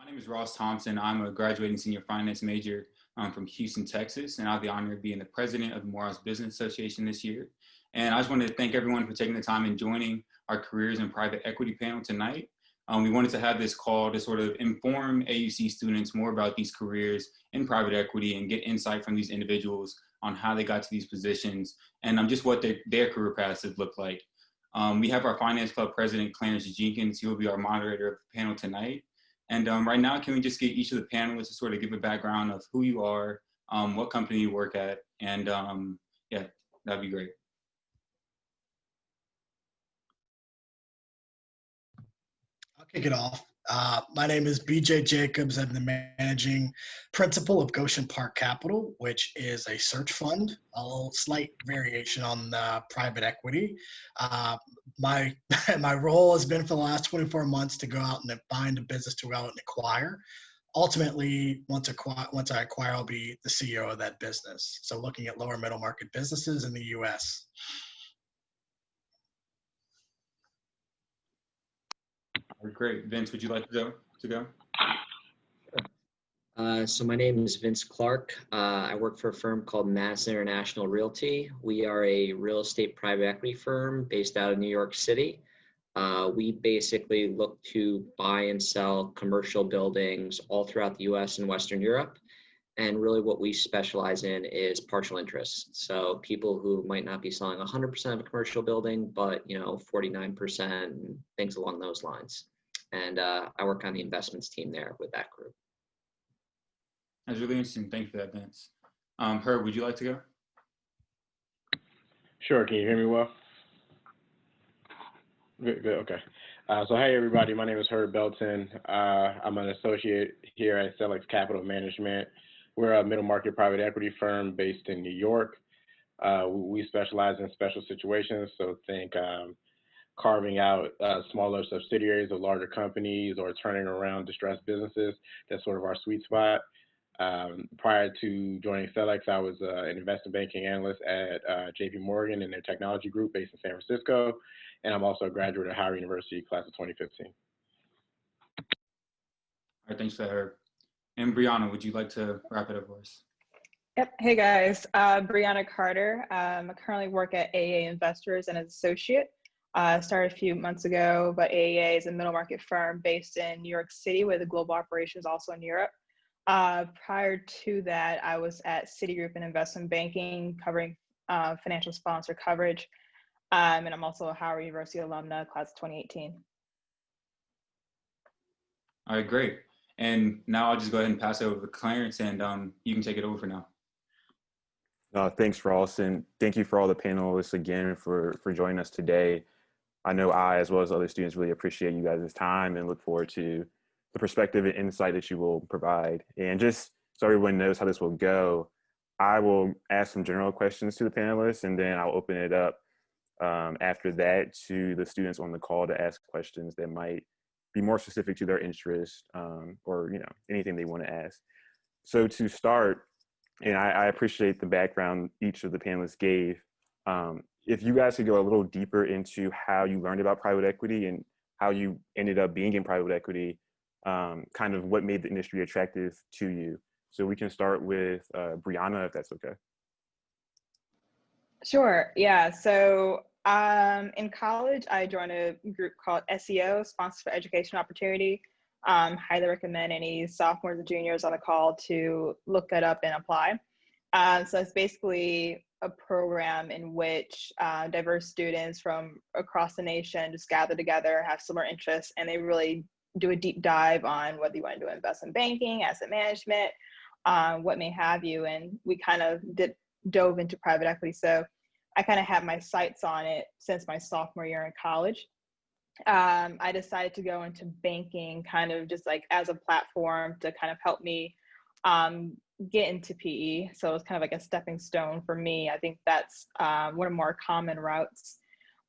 My name is Ross Thompson. I'm a graduating senior finance major from Houston, Texas, and I have the honor of being the president of the Morehouse Business Association this year. And I just wanted to thank everyone for taking the time and joining our careers in private equity panel tonight. We wanted to have this call to sort of inform AUC students more about these careers in private equity and get insight from these individuals on how they got to these positions and just what their career paths have looked like. We have our Finance Club president, Clarence Jenkins. He will be our moderator of the panel tonight. And right now, can we just get each of the panelists to sort of give a background of who you are, what company you work at, and yeah, that'd be great. I'll kick it off. My name is BJ Jacobs. I'm the managing principal of Goshen Park Capital, which is a search fund, a little slight variation on private equity. My role has been for the last 24 months to go out and find a business to go out and acquire. Ultimately, once I acquire, I'll be the CEO of that business. So looking at lower middle market businesses in the U.S. Great. Vince, would you like to go? So my name is Vince Clark. I work for a firm called Madison International Realty. We are a real estate private equity firm based out of New York City. We basically look to buy and sell commercial buildings all throughout the US and Western Europe. And really what we specialize in is partial interest. So people who might not be selling 100% of a commercial building, but 49%, things along those lines. And I work on the investments team there with that group. That's really interesting. Thank you for that, Vince. Herb, would you like to go? Sure. Can you hear me well? Good. Okay. So hey, everybody. My name is Herb Belton. I'm an associate here at Selex Capital Management. We're a middle market private equity firm based in New York. We specialize in special situations. So think carving out smaller subsidiaries of larger companies or turning around distressed businesses. That's sort of our sweet spot. Prior to joining Selex, I was an investment banking analyst at JP Morgan in their technology group based in San Francisco. And I'm also a graduate of Howard University, class of 2015. All right, thanks for that, Herb. And Brianna, would you like to wrap it up for us? Yep. Hey guys, Brianna Carter. I currently work at AAA Investors and as associate. Started a few months ago, but AAA is a middle market firm based in New York City with a global operations also in Europe. Prior to that, I was at Citigroup in investment banking, covering financial sponsor coverage. And I'm also a Howard University alumna, class of 2018. All right, great. And now I'll just go ahead and pass it over to Clarence, and you can take it over for now. Thanks, Ross, and thank you for all the panelists again for joining us today. I know I, as well as other students, really appreciate you guys' time and look forward to the perspective and insight that you will provide. And just so everyone knows how this will go, I will ask some general questions to the panelists, and then I'll open it up after that to the students on the call to ask questions that might be more specific to their interest or anything they want to ask. So to start, and I appreciate the background each of the panelists gave. If you guys could go a little deeper into how you learned about private equity and how you ended up being in private equity, kind of what made the industry attractive to you. So we can start with Brianna, if that's okay. Sure. Yeah. So in college, I joined a group called SEO, Sponsors for Education Opportunity. Highly recommend any sophomores and juniors on the call to look that up and apply. So it's basically a program in which diverse students from across the nation just gather together, have similar interests, and they really do a deep dive on whether you want to do investment banking, asset management, what may have you. And we kind of dove into private equity. So I kind of had my sights on it since my sophomore year in college. I decided to go into banking kind of just like as a platform to kind of help me get into PE. So it was kind of like a stepping stone for me. I think that's one of the more common routes.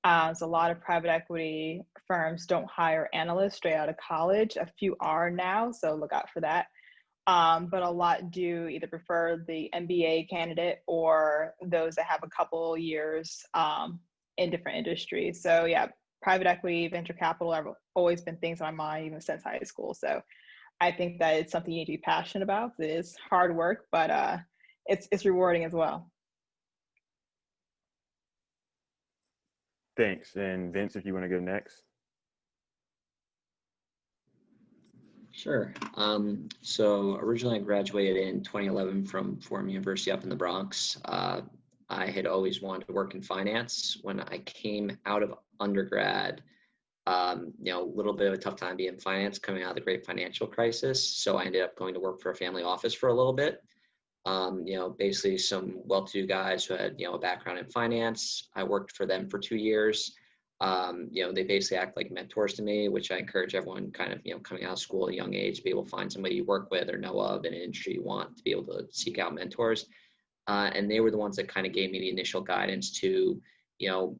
So a lot of private equity firms don't hire analysts straight out of college. A few are now, so look out for that. But a lot do either prefer the MBA candidate or those that have a couple years in different industries. So yeah, private equity, venture capital have always been things on my mind even since high school. So I think that it's something you need to be passionate about. It is hard work, but it's rewarding as well. Thanks. And Vince, if you want to go next. Sure. So originally I graduated in 2011 from Fordham University up in the Bronx. I had always wanted to work in finance. When I came out of undergrad, a little bit of a tough time being in finance coming out of the great financial crisis. So I ended up going to work for a family office for a little bit. Basically some well-to-do guys who had, a background in finance. I worked for them for 2 years. They basically act like mentors to me, which I encourage everyone kind of, coming out of school at a young age to be able to find somebody you work with or know of in an industry you want to be able to seek out mentors. And they were the ones that kind of gave me the initial guidance to,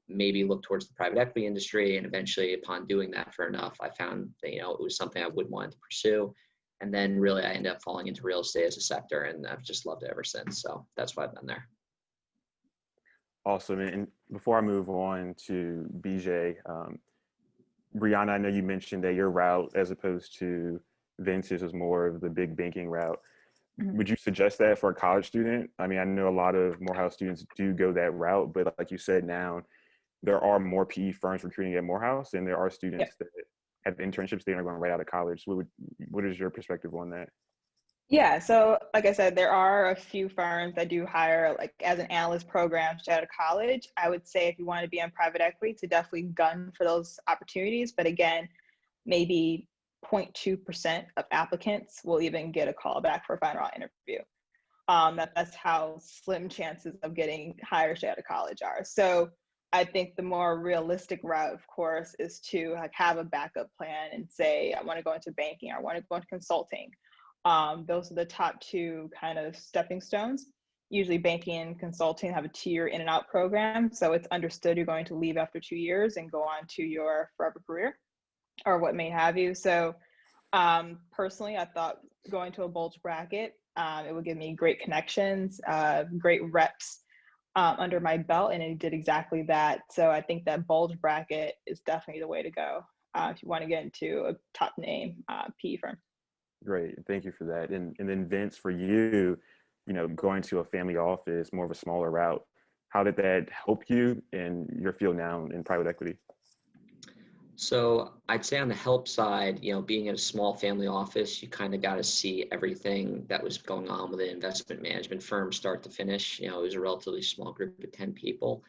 maybe look towards the private equity industry. And eventually upon doing that for enough, I found that, it was something I would want to pursue. And then really I ended up falling into real estate as a sector, and I've just loved it ever since. So that's why I've been there. Awesome. And before I move on to BJ, Brianna, I know you mentioned that your route, as opposed to Vince's, was more of the big banking route. Mhm. Would you suggest that for a college student? I mean, I know a lot of Morehouse students do go that route, but like you said, now there are more PE firms recruiting at Morehouse, and there are students that have internships they are going right out of college. What is your perspective on that? Yeah, so like I said, there are a few firms that do hire like as an analyst program straight out of college. I would say if you want to be in private equity, to definitely gun for those opportunities. But again, maybe 0.2% of applicants will even get a call back for a final round interview. That's how slim chances of getting hired straight out of college are. So I think the more realistic route, of course, is to like have a backup plan and say, I want to go into banking, I want to go into consulting. Those are the top two kind of stepping stones. Usually banking and consulting have a 2-year in and out program. So it's understood you're going to leave after 2 years and go on to your forever career or what may have you. So personally, I thought going to a bulge bracket, it would give me great connections, great reps under my belt, and it did exactly that. So I think that bulge bracket is definitely the way to go if you want to get into a top name PE firm. Great. Thank you for that. And then Vince, for you, going to a family office, more of a smaller route, how did that help you in your field now in private equity? So I'd say on the help side, being in a small family office, you kind of got to see everything that was going on with an investment management firm start to finish. It was a relatively small group of 10 people.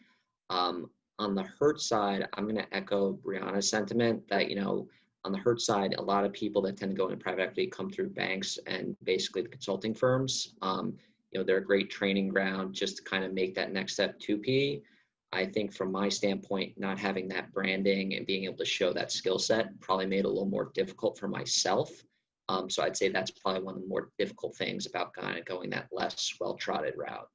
On the hurt side, I'm going to echo Brianna's sentiment that, on the hurt side, a lot of people that tend to go into private equity come through banks and basically the consulting firms. They're a great training ground just to kind of make that next step to PE. I think from my standpoint, not having that branding and being able to show that skill set probably made it a little more difficult for myself. So I'd say that's probably one of the more difficult things about kind of going that less well-trodden route.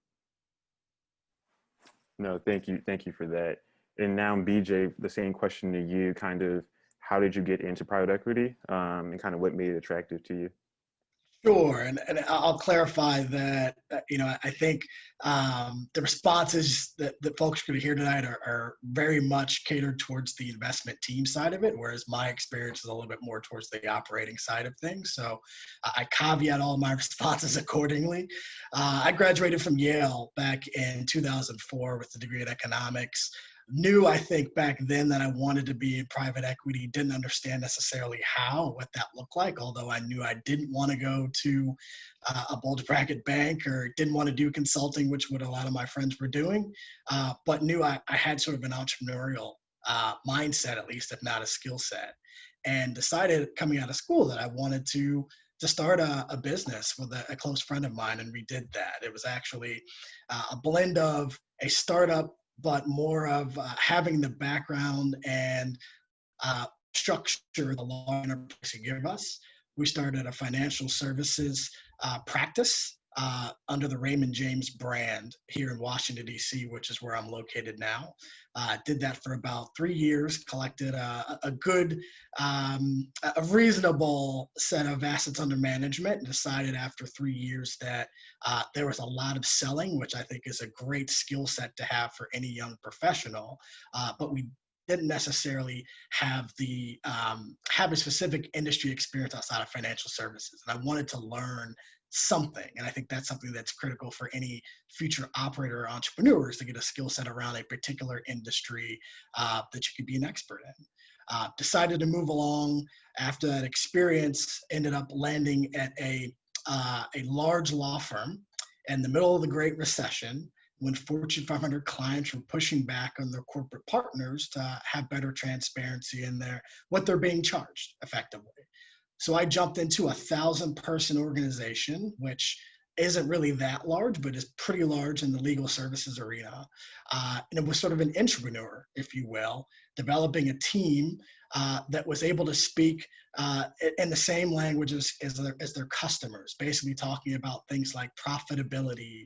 No, thank you. Thank you for that. And now, BJ, the same question to you, kind of, how did you get into private equity and kind of what made it attractive to you? Sure, and I'll clarify that, I think the responses that folks are going to hear tonight are very much catered towards the investment team side of it, whereas my experience is a little bit more towards the operating side of things. So I caveat all my responses accordingly. I graduated from Yale back in 2004 with a degree in economics. Knew, I think, back then that I wanted to be in private equity, didn't understand necessarily what that looked like, although I knew I didn't want to go to a bulge bracket bank or didn't want to do consulting, which what a lot of my friends were doing, but knew I had sort of an entrepreneurial mindset, at least, if not a skill set, and decided coming out of school that I wanted to start a business with a close friend of mine, and we did that. It was actually a blend of a startup, but more of having the background and structure the law enterprise to give us. We started a financial services practice under the Raymond James brand here in Washington, D.C., which is where I'm located now. Did that for about 3 years, collected a good, a reasonable set of assets under management, and decided after 3 years that there was a lot of selling, which I think is a great skill set to have for any young professional. But we didn't necessarily have have a specific industry experience outside of financial services. And I wanted to learn something. And I think that's something that's critical for any future operator or entrepreneurs, to get a skill set around a particular industry that you could be an expert in. Decided to move along after that experience, ended up landing at a large law firm in the middle of the Great Recession, when Fortune 500 clients were pushing back on their corporate partners to have better transparency in what they're being charged effectively. So I jumped into a 1,000-person organization, which isn't really that large, but is pretty large in the legal services arena. And it was sort of an entrepreneur, if you will, developing a team that was able to speak in the same language as their customers, basically talking about things like profitability,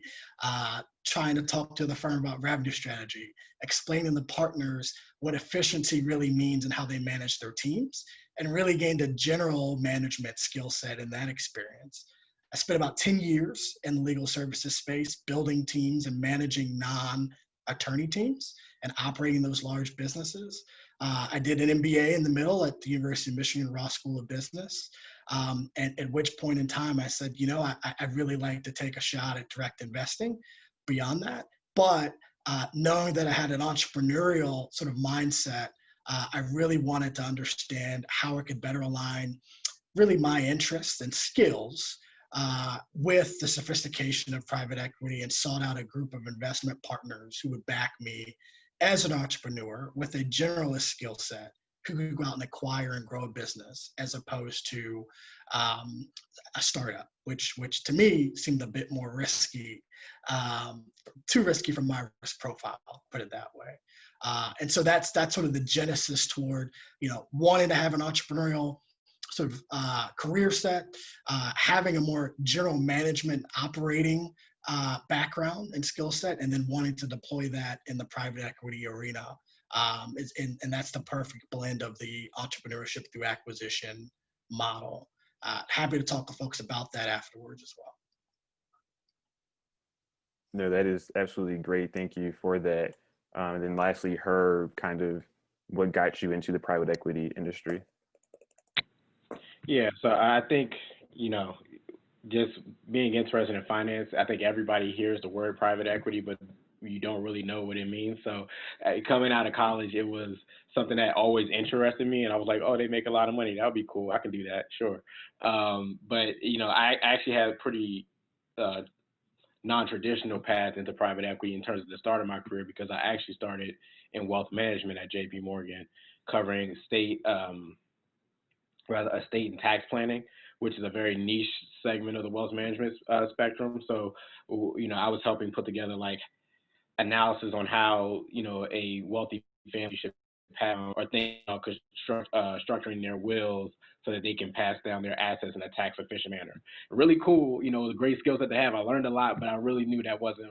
trying to talk to the firm about revenue strategy, explaining to partners what efficiency really means and how they manage their teams, and really gained a general management skill set in that experience. I spent about 10 years in the legal services space, building teams and managing non-attorney teams and operating those large businesses. I did an MBA in the middle at the University of Michigan Ross School of Business. And at which point in time I said, I'd really like to take a shot at direct investing beyond that. But knowing that I had an entrepreneurial sort of mindset, I really wanted to understand how I could better align really my interests and skills with the sophistication of private equity, and sought out a group of investment partners who would back me as an entrepreneur with a generalist skill set, who could go out and acquire and grow a business, as opposed to a startup, which to me seemed a bit more risky, too risky from my risk profile, put it that way. And so that's sort of the genesis toward, wanting to have an entrepreneurial sort of career set, having a more general management operating background and skill set, and then wanting to deploy that in the private equity arena. And that's the perfect blend of the entrepreneurship through acquisition model. Happy to talk to folks about that afterwards as well. No, that is absolutely great. Thank you for that. And then lastly, Herb, kind of what got you into the private equity industry? Yeah, so I think, just being interested in finance, I think everybody hears the word private equity, but you don't really know what it means. So coming out of college, it was something that always interested me. And I was like, oh, they make a lot of money. That would be cool. I can do that. Sure. But, I actually had a pretty non-traditional path into private equity in terms of the start of my career, because I actually started in wealth management at JP Morgan, covering estate and tax planning, which is a very niche segment of the wealth management spectrum. So, I was helping put together like analysis on how, a wealthy family should have, or think about structuring their wills so that they can pass down their assets in a tax efficient manner. Really cool, the great skills that they have. I learned a lot, but I really knew that wasn't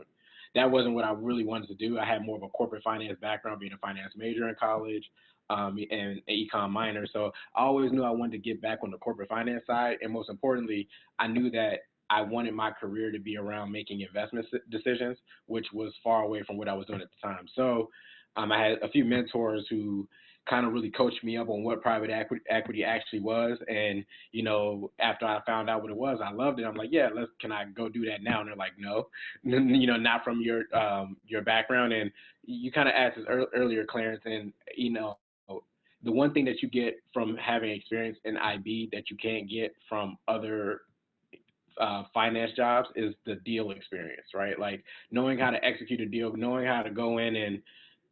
what I really wanted to do. I had more of a corporate finance background, being a finance major in college, and an econ minor. So I always knew I wanted to get back on the corporate finance side. And most importantly, I knew that I wanted my career to be around making investment decisions, which was far away from what I was doing at the time. So I had a few mentors who kind of really coached me up on what private equity actually was. And, after I found out what it was, I loved it. I'm like, yeah, can I go do that now? And they're like, no, not from your background. And you kind of asked this earlier, Clarence, and, the one thing that you get from having experience in IB that you can't get from other finance jobs is the deal experience, right? Like knowing how to execute a deal, knowing how to go in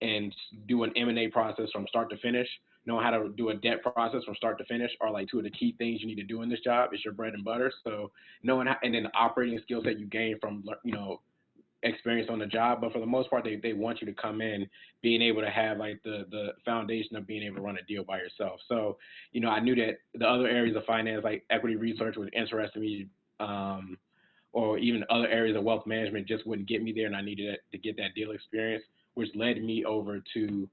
and do an M&A process from start to finish, knowing how to do a debt process from start to finish are like two of the key things you need to do in this job. It's your bread and butter. So knowing how, and then the operating skills that you gain from, experience on the job. But for the most part, they want you to come in being able to have like the foundation of being able to run a deal by yourself. So, I knew that the other areas of finance, like equity research, would interest me, or even other areas of wealth management just wouldn't get me there. And I needed to get that deal experience, which led me over to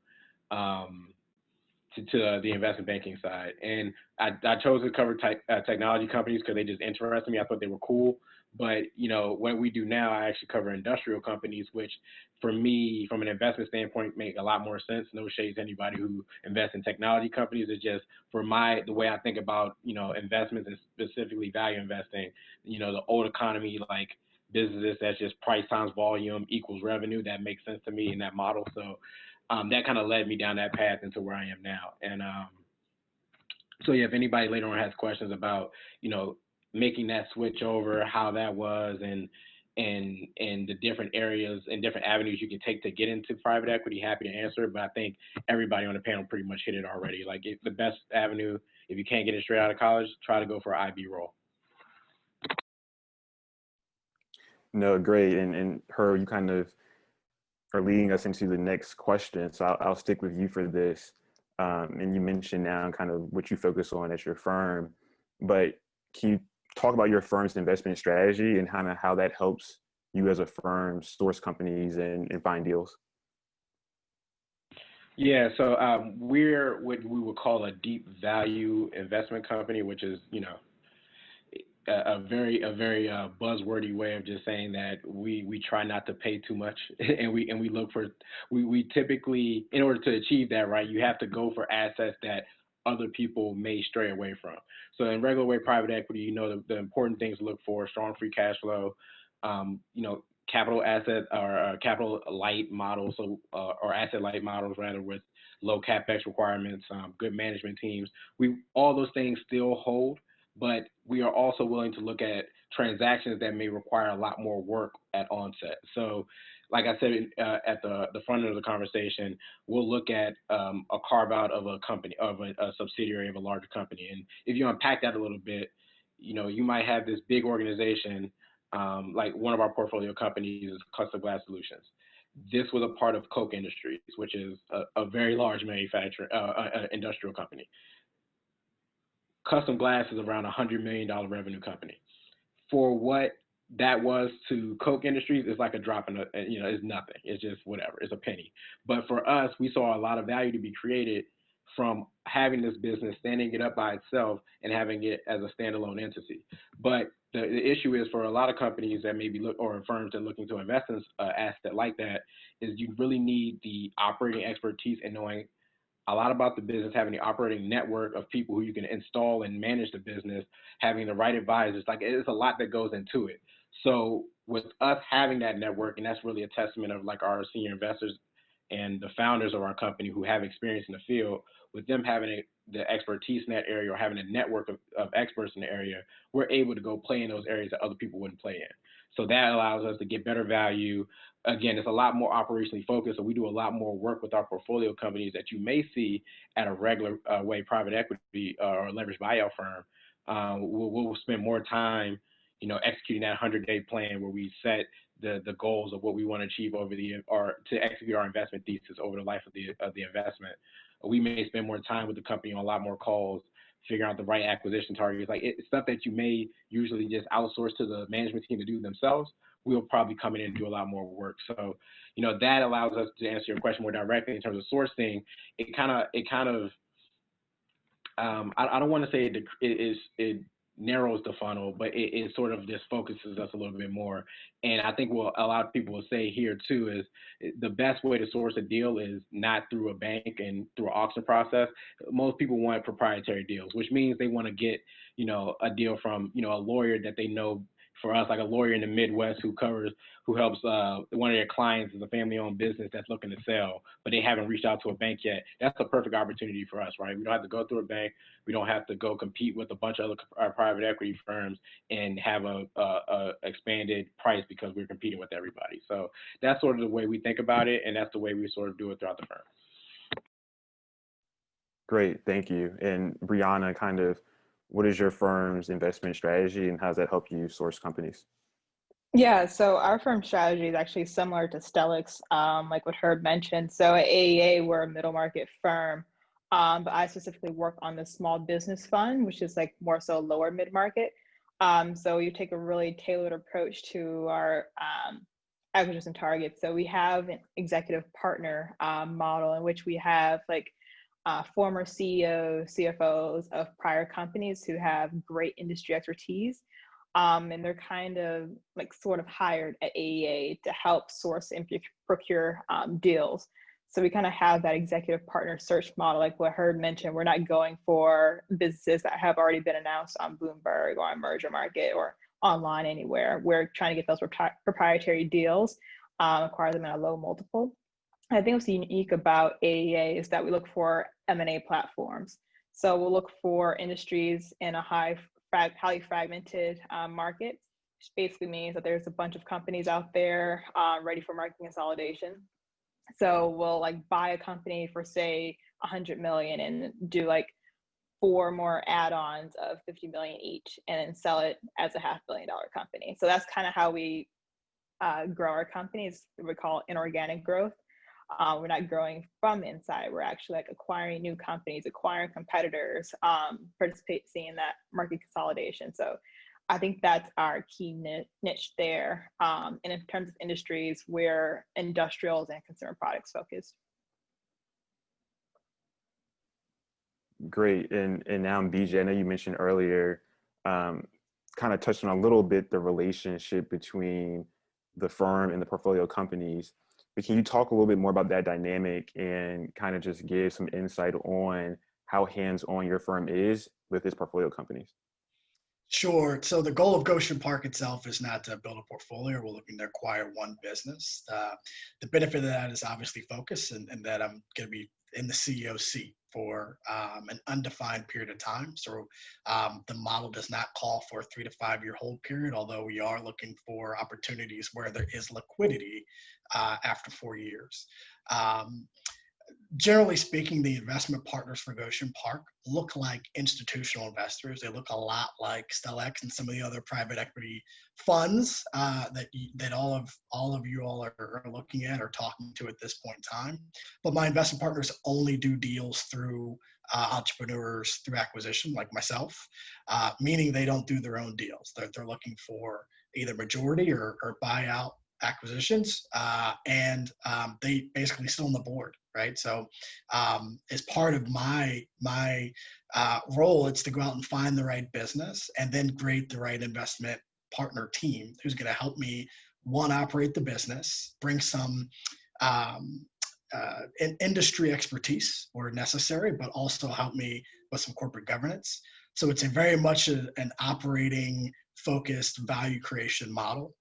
the investment banking side. And I chose to cover technology companies because they just interested me. I thought they were cool. But what we do now, I actually cover industrial companies, which for me, from an investment standpoint, make a lot more sense. No shade to anybody who invests in technology companies. It's just for the way I think about investments and specifically value investing. The old economy, like businesses that's just price times volume equals revenue. That makes sense to me in that model. So that kind of led me down that path into where I am now. And so yeah, if anybody later on has questions about making that switch over, how that was, and the different areas and different avenues you can take to get into private equity, happy to answer it. But I think everybody on the panel pretty much hit it already. Like the best avenue, if you can't get it straight out of college, try to go for an IB role. No, great. And Herb, you kind of are leading us into the next question. So I'll stick with you for this. And you mentioned now kind of what you focus on at your firm, but can you talk about your firm's investment strategy and kind of how that helps you as a firm source companies and find deals? Yeah, so we're what we would call a deep value investment company, which is a very buzzwordy way of just saying that we try not to pay too much, and we look for we typically, in order to achieve that, right, you have to go for assets that other people may stray away from. So in regular way private equity, the important things to look for: strong free cash flow, capital asset or capital light models, or asset light models rather, with low capex requirements, good management teams. All those things still hold, but we are also willing to look at transactions that may require a lot more work at onset. So, like I said at the front end of the conversation, we'll look at a carve out of a company, of a subsidiary of a larger company. And if you unpack that a little bit, you might have this big organization, like one of our portfolio companies is Custom Glass Solutions. This was a part of Koch Industries, which is a very large industrial company. Custom Glass is around $100 million revenue company. For what that was to Koch Industries, it's like a drop in it's nothing. It's just whatever. It's a penny. But for us, we saw a lot of value to be created from having this business, standing it up by itself, and having it as a standalone entity. But the issue is, for a lot of companies that maybe or firms that are looking to invest in an asset like that, is you really need the operating expertise and knowing a lot about the business, having the operating network of people who you can install and manage the business, having the right advisors. Like, it's a lot that goes into it. So with us having that network, and that's really a testament of like our senior investors and the founders of our company who have experience in the field, with them having the expertise in that area or having a network of experts in the area, we're able to go play in those areas that other people wouldn't play in. So that allows us to get better value. Again, it's a lot more operationally focused, so we do a lot more work with our portfolio companies that you may see at a regular way private equity or leveraged buyout firm. We'll spend more time, executing that 100-day plan where we set the goals of what we want to achieve to execute our investment thesis over the life of the investment. We may spend more time with the company on a lot more calls, figuring out the right acquisition targets. Like, it's stuff that you may usually just outsource to the management team to do themselves. We'll probably come in and do a lot more work. So, that allows us to answer your question more directly in terms of sourcing. It kind of, I don't want to say it narrows the funnel, but it sort of just focuses us a little bit more. And I think what a lot of people will say here too is the best way to source a deal is not through a bank and through an auction process. Most people want proprietary deals, which means they want to get, a deal from, a lawyer that they know. For us, like a lawyer in the Midwest who helps one of their clients is a family-owned business that's looking to sell, but they haven't reached out to a bank yet. That's a perfect opportunity for us, right? We don't have to go through a bank. We don't have to go compete with a bunch of other private equity firms and have a expanded price because we're competing with everybody. So that's sort of the way we think about it, and that's the way we sort of do it throughout the firm. Great, thank you. And Brianna, kind of, what is your firm's investment strategy and how does that help you source companies? Yeah, so our firm strategy is actually similar to Stellix, like what Herb mentioned. So at AEA, we're a middle market firm, but I specifically work on the small business fund, which is like more so lower mid market. So you take a really tailored approach to our acquisition targets. So we have an executive partner model in which we have like former CEOs, CFOs of prior companies who have great industry expertise. And they're kind of like sort of hired at AEA to help source and procure deals. So we kind of have that executive partner search model, like what Herb mentioned. We're not going for businesses that have already been announced on Bloomberg or on Merger Market or online anywhere. We're trying to get those proprietary deals, acquire them at a low multiple. I think what's unique about AEA is that we look for M&A platforms. So we'll look for industries in a highly fragmented market, which basically means that there's a bunch of companies out there ready for market consolidation. So we'll like buy a company for say 100 million and do like 4 more add-ons of 50 million each, and then sell it as a $500 million company. So that's kind of how we grow our companies. We call inorganic growth. We're not growing from inside. We're actually like acquiring new companies, acquiring competitors, participating in that market consolidation. So I think that's our key niche there. And in terms of industries, we're industrials and consumer products focused. Great. And now, BJ, I know you mentioned earlier, kind of touched on a little bit the relationship between the firm and the portfolio companies. But can you talk a little bit more about that dynamic and kind of just give some insight on how hands-on your firm is with its portfolio companies? Sure. So the goal of Goshen Park itself is not to build a portfolio. We're looking to acquire one business. The benefit of that is obviously focus, and that I'm going to be in the CEO seat for an undefined period of time. So the model does not call for a 3 to 5 year hold period, although we are looking for opportunities where there is liquidity after 4 years. Generally speaking, the investment partners for Goshen Park look like institutional investors. They look a lot like Stellex and some of the other private equity funds that all of you all are looking at or talking to at this point in time. But my investment partners only do deals through entrepreneurs through acquisition, like myself, meaning they don't do their own deals. They're looking for either majority or buyout acquisitions, and they basically sit on the board, right? So as part of my role, it's to go out and find the right business and then create the right investment partner team who's going to help me, one, operate the business, bring some industry expertise where necessary, but also help me with some corporate governance. So it's a very much an operating focused value creation model.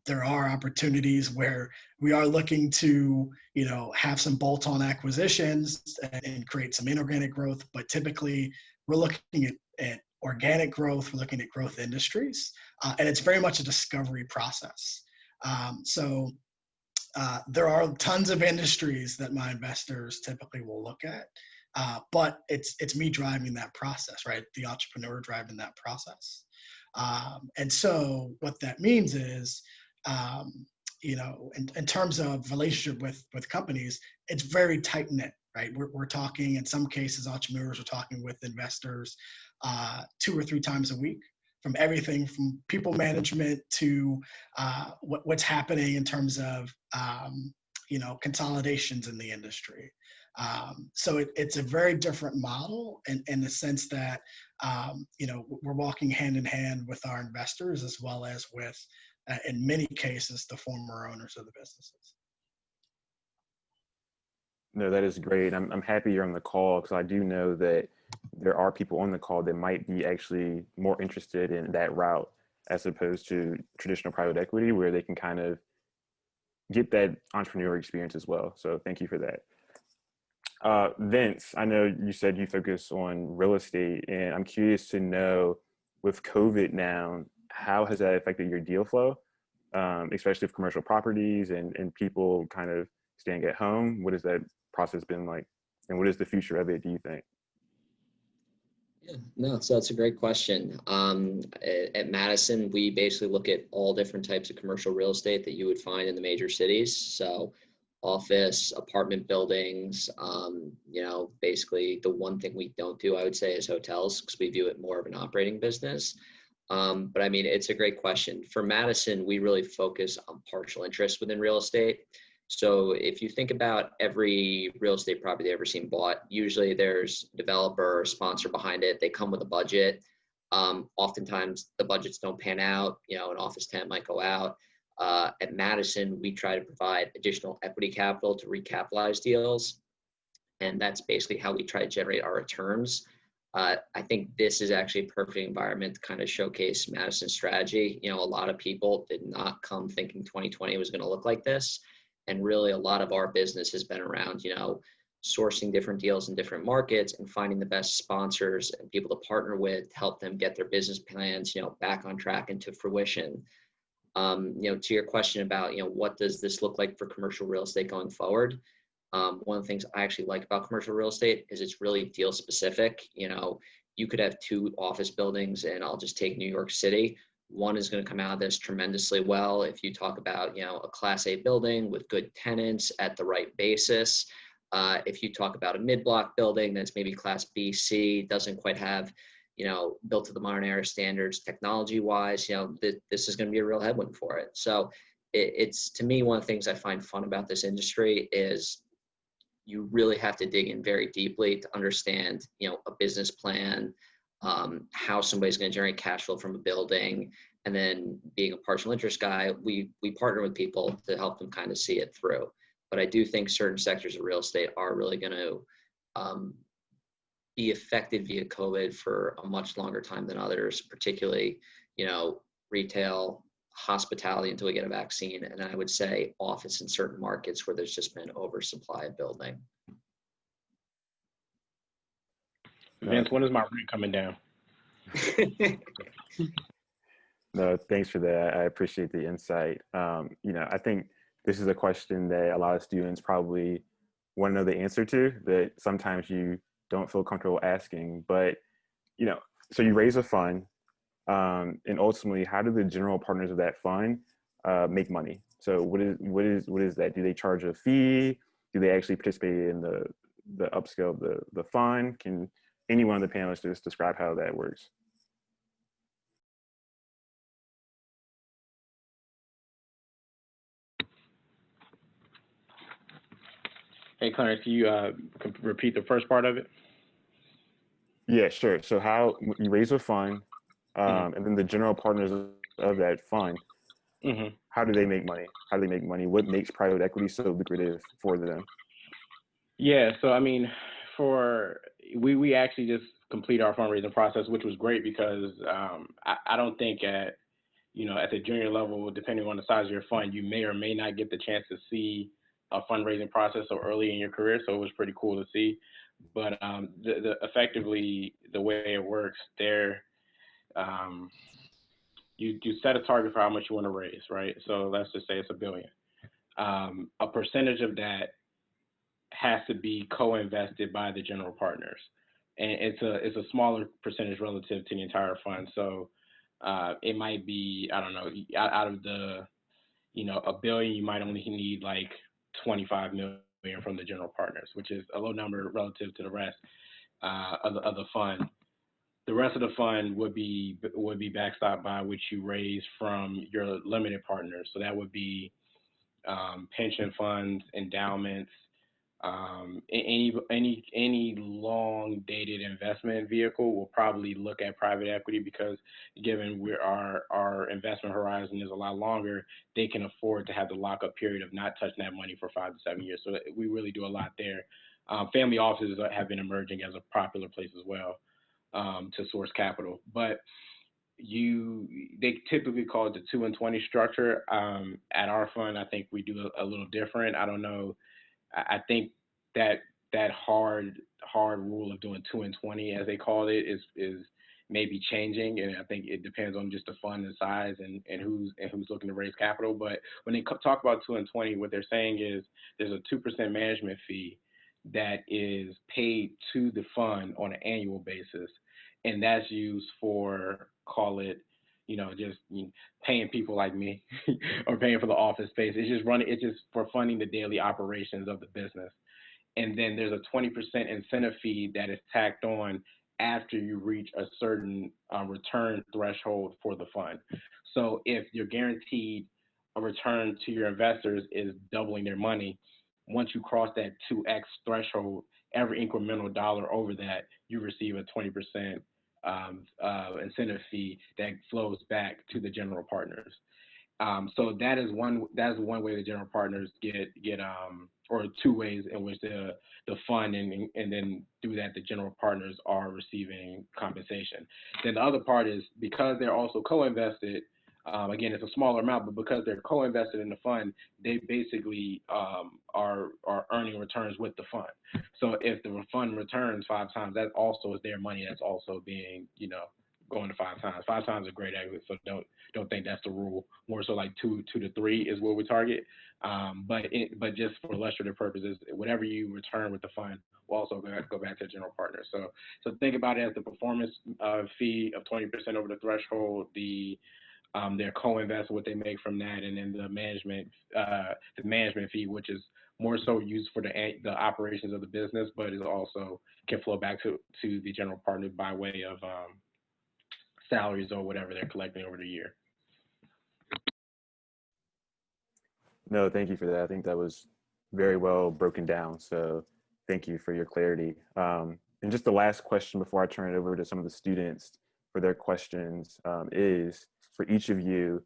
There are opportunities where we are looking to, have some bolt-on acquisitions and create some inorganic growth, but typically we're looking at organic growth, we're looking at growth industries, and it's very much a discovery process. So there are tons of industries that my investors typically will look at, but it's me driving that process, right? The entrepreneur driving that process. And so what that means is, in terms of relationship with companies, it's very tight knit, right? We're talking, in some cases, entrepreneurs are talking with investors 2 or 3 times a week, from everything from people management to what's happening in terms of, consolidations in the industry. So it's a very different model in the sense that, we're walking hand in hand with our investors as well as with, in many cases, the former owners of the businesses. No, that is great. I'm happy you're on the call because I do know that there are people on the call that might be actually more interested in that route as opposed to traditional private equity, where they can kind of get that entrepreneurial experience as well. So thank you for that. Vince, I know you said you focus on real estate, and I'm curious to know, with COVID now, how has that affected your deal flow, especially with commercial properties and people kind of staying at home? What has that process been like, and what is the future of it, do you think? Yeah, no, so that's a great question. At Madison, we basically look at all different types of commercial real estate that you would find in the major cities. So office, apartment buildings, basically the one thing we don't do, I would say, is hotels, because we view it more of an operating business. But I mean, it's a great question. For Madison, we really focus on partial interest within real estate. So if you think about every real estate property you've ever seen bought, usually there's a developer or sponsor behind it. They come with a budget. Oftentimes the budgets don't pan out, you know, an office tenant might go out. At Madison, we try to provide additional equity capital to recapitalize deals. And that's basically how we try to generate our returns. I think this is actually a perfect environment to kind of showcase Madison's strategy. You know, a lot of people did not come thinking 2020 was going to look like this. And really a lot of our business has been around, you know, sourcing different deals in different markets and finding the best sponsors and people to partner with to help them get their business plans, you know, back on track and to fruition. You know, to your question about, you know, what does this look like for commercial real estate going forward? One of the things I actually like about commercial real estate is it's really deal specific. You know, you could have 2 office buildings, and I'll just take New York City. One is going to come out of this tremendously well. If you talk about, you know, a Class A building with good tenants at the right basis. If you talk about a mid-block building that's maybe Class B, C, doesn't quite have, you know, built to the modern era standards technology-wise, you know, this is going to be a real headwind for it. So it's, to me, one of the things I find fun about this industry is you really have to dig in very deeply to understand, you know, a business plan, how somebody's going to generate cash flow from a building. And then being a partial interest guy, we partner with people to help them kind of see it through. But I do think certain sectors of real estate are really going to be affected via COVID for a much longer time than others, particularly, you know, retail, hospitality until we get a vaccine, and I would say office in certain markets where there's just been oversupply of building. Vince, when is my rent coming down? No, thanks for that. I appreciate the insight. You know, I think this is a question that a lot of students probably want to know the answer to, that sometimes you don't feel comfortable asking. But, you know, so you raise a fund, and ultimately, how do the general partners of that fund make money? So what is that? Do they charge a fee? Do they actually participate in the upscale of the fund? Can any one of the panelists just describe how that works? Hey, Clarence, can you repeat the first part of it? Yeah, sure. So how you raise a fund, Mhm. and then the general partners of that fund, Mhm. how do they make money? How do they make money? What makes private equity so lucrative for them? Yeah, so I mean, we actually just complete our fundraising process, which was great because I don't think at at the junior level, depending on the size of your fund, you may or may not get the chance to see a fundraising process so early in your career. So it was pretty cool to see. But effectively the way it works there, you set a target for how much you want to raise, right? So let's just say it's $1 billion. A percentage of that has to be co-invested by the general partners, and it's a smaller percentage relative to the entire fund. So it might be, I don't know, out of the $1 billion, you might only need like 25 million from the general partners, which is a low number relative to the rest of the fund. The rest of the fund would be backstopped by which you raise from your limited partners. So that would be pension funds, endowments, any long dated investment vehicle will probably look at private equity, because given our investment horizon is a lot longer, they can afford to have the lockup period of not touching that money for 5 to 7 years. So we really do a lot there. Family offices have been emerging as a popular place as well to source capital, but they typically call it the 2 and 20 structure. At our fund, I think we do a little different. I don't know. I think that hard rule of doing 2 and 20, as they call it, is maybe changing, and I think it depends on just the fund and size and who's looking to raise capital. But when they talk about 2 and 20, what they're saying is there's a 2% management fee that is paid to the fund on an annual basis, and that's used for, call it, just paying people like me or paying for the office space. It's just for funding the daily operations of the business. And then there's a 20% incentive fee that is tacked on after you reach a certain return threshold for the fund. So if you're guaranteed a return to your investors is doubling their money, once you cross that 2x threshold, every incremental dollar over that, you receive a 20% incentive fee that flows back to the general partners. So that's one way the general partners get or two ways in which the fund and then through that the general partners are receiving compensation. Then the other part is because they're also co-invested. Again, it's a smaller amount, but because they're co-invested in the fund, they basically are earning returns with the fund. So if the fund returns 5 times, that also is their money. That's also being, going to 5 times. 5 times is a great exit, so don't think that's the rule. More so like 2 to 3 is what we target. But just for illustrative purposes, whatever you return with the fund will also go back to the general partner. So think about it as the performance fee of 20% over the threshold, their co-invest, what they make from that, and then the management fee, which is more so used for the operations of the business, but it also can flow back to the general partner by way of salaries or whatever they're collecting over the year. No, thank you for that. I think that was very well broken down. So thank you for your clarity. And just the last question before I turn it over to some of the students for their questions is, for each of you,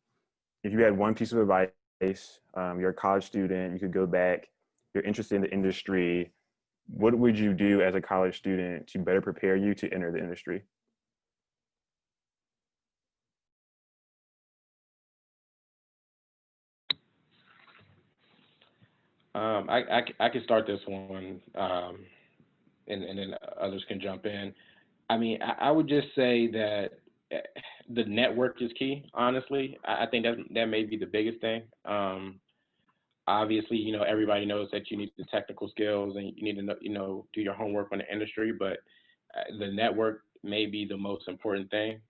if you had one piece of advice, you're a college student, you could go back, you're interested in the industry, what would you do as a college student to better prepare you to enter the industry? I can start this one, and then others can jump in. I mean, I would just say that the network is key. Honestly, I think that may be the biggest thing. Obviously, everybody knows that you need the technical skills and you need to do your homework on the industry, but the network may be the most important thing.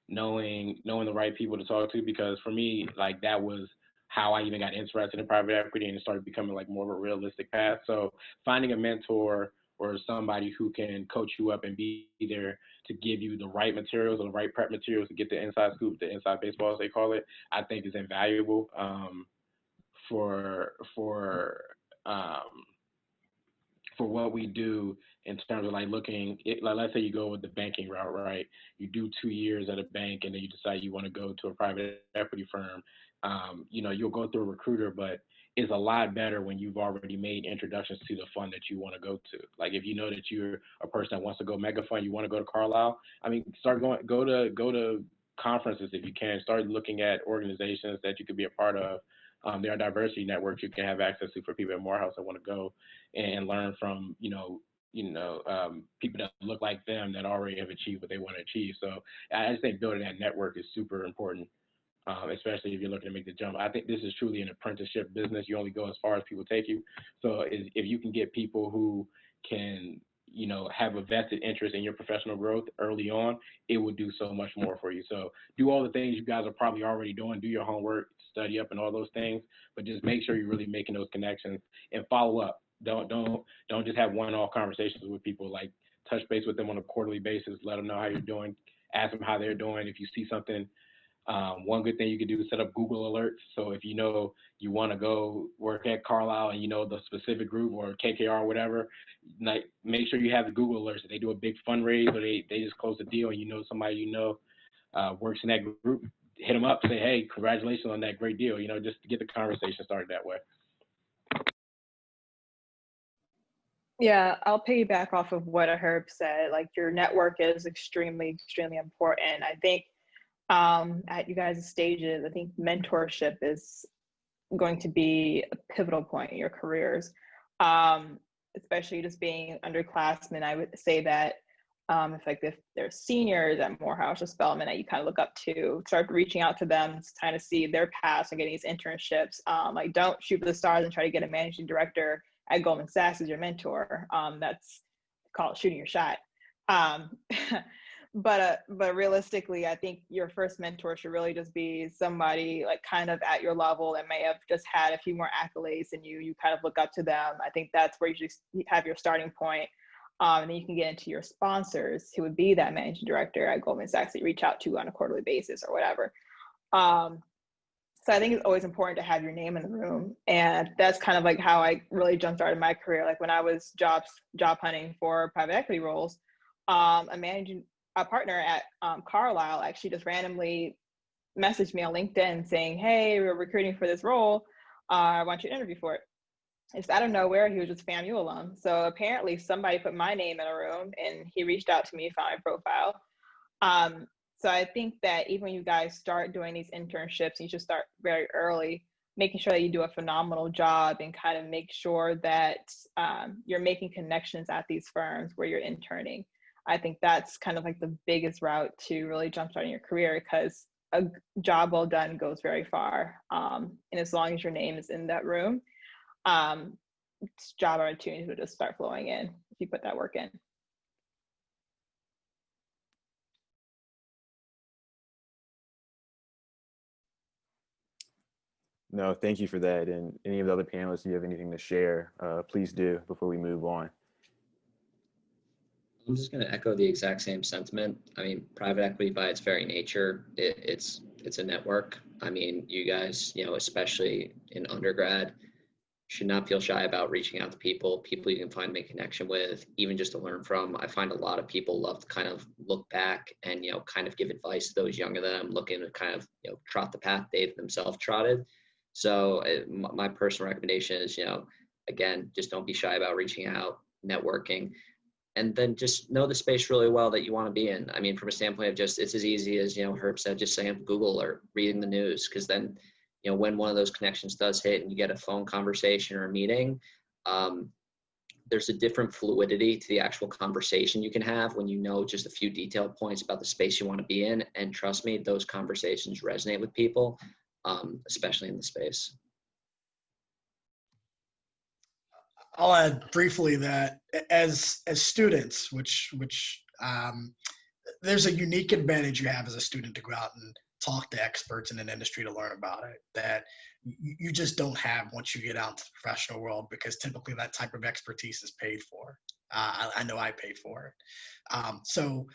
Knowing the right people to talk to, because for me, like, that was how I even got interested in private equity, and it started becoming like more of a realistic path. So finding a mentor or somebody who can coach you up and be there to give you the right materials or the right prep materials to get the inside scoop, the inside baseball as they call it, I think is invaluable for what we do in terms of like let's say you go with the banking route, right? You do 2 years at a bank and then you decide you want to go to a private equity firm. You'll go through a recruiter, but it's a lot better when you've already made introductions to the fund that you want to go to. Like if you know that you're a person that wants to go mega fund, you want to go to Carlyle. I mean, go to conferences if you can. Start looking at organizations that you could be a part of. There are diversity networks you can have access to for people at Morehouse that want to go and learn from, people that look like them that already have achieved what they want to achieve. So I just think building that network is super important, especially if you're looking to make the jump. I think this is truly an apprenticeship business. You only go as far as people take you. So if you can get people who can, have a vested interest in your professional growth early on, it will do so much more for you. So do all the things you guys are probably already doing, do your homework, study up and all those things, but just make sure you're really making those connections and follow up. Don't just have one-off conversations with people. Like, touch base with them on a quarterly basis, let them know how you're doing, ask them how they're doing. If you see something, one good thing you could do is set up Google alerts. So if you want to go work at Carlyle and the specific group or KKR or whatever, like, make sure you have the Google alerts. If they do a big fundraise or they just close a deal and somebody works in that group, hit them up, say, hey, congratulations on that great deal, just to get the conversation started that way. Yeah, I'll piggyback off of what Herb said. Like, your network is extremely, extremely important. I think at you guys' stages, I think mentorship is going to be a pivotal point in your careers, especially just being underclassmen. I would say that if there's seniors at Morehouse or Spelman that you kind of look up to, start reaching out to them to kind of see their paths and getting these internships. Like, don't shoot for the stars and try to get a managing director at Goldman Sachs as your mentor. That's called shooting your shot. But realistically, I think your first mentor should really just be somebody like kind of at your level that may have just had a few more accolades than you kind of look up to them. I think that's where you should have your starting point. And then you can get into your sponsors, who would be that managing director at Goldman Sachs that you reach out to on a quarterly basis or whatever. So I think it's always important to have your name in the room. And that's kind of like how I really jump started my career. Like, when I was job hunting for private equity roles, a partner at Carlisle actually just randomly messaged me on LinkedIn saying, "Hey, we're recruiting for this role. I want you to interview for it." It's out of nowhere. He was just FAMU alum. So apparently somebody put my name in a room and he reached out to me, found my profile. So I think that even when you guys start doing these internships, you should start very early, making sure that you do a phenomenal job and kind of make sure that you're making connections at these firms where you're interning. I think that's kind of like the biggest route to really jumpstarting your career, because a job well done goes very far. And as long as your name is in that room, job opportunities will just start flowing in if you put that work in. No, thank you for that. And any of the other panelists, if you have anything to share, please do before we move on. I'm just going to echo the exact same sentiment. I mean, private equity by its very nature, it's a network. I mean, you guys, especially in undergrad, should not feel shy about reaching out to people you can find, make connection with, even just to learn from. I find a lot of people love to kind of look back and, kind of give advice to those younger than them, looking to kind of, trot the path they've themselves trotted. So my personal recommendation is, again, just don't be shy about reaching out, networking, and then just know the space really well that you want to be in. I mean, from a standpoint of just, it's as easy as, Herb said, just saying Google or reading the news, because then, when one of those connections does hit and you get a phone conversation or a meeting, there's a different fluidity to the actual conversation you can have when you know just a few detailed points about the space you want to be in. And trust me, those conversations resonate with people, especially in the space. I'll add briefly that as students, which there's a unique advantage you have as a student to go out and talk to experts in an industry to learn about it that you just don't have once you get out into the professional world, because typically that type of expertise is paid for. I know I paid for it. So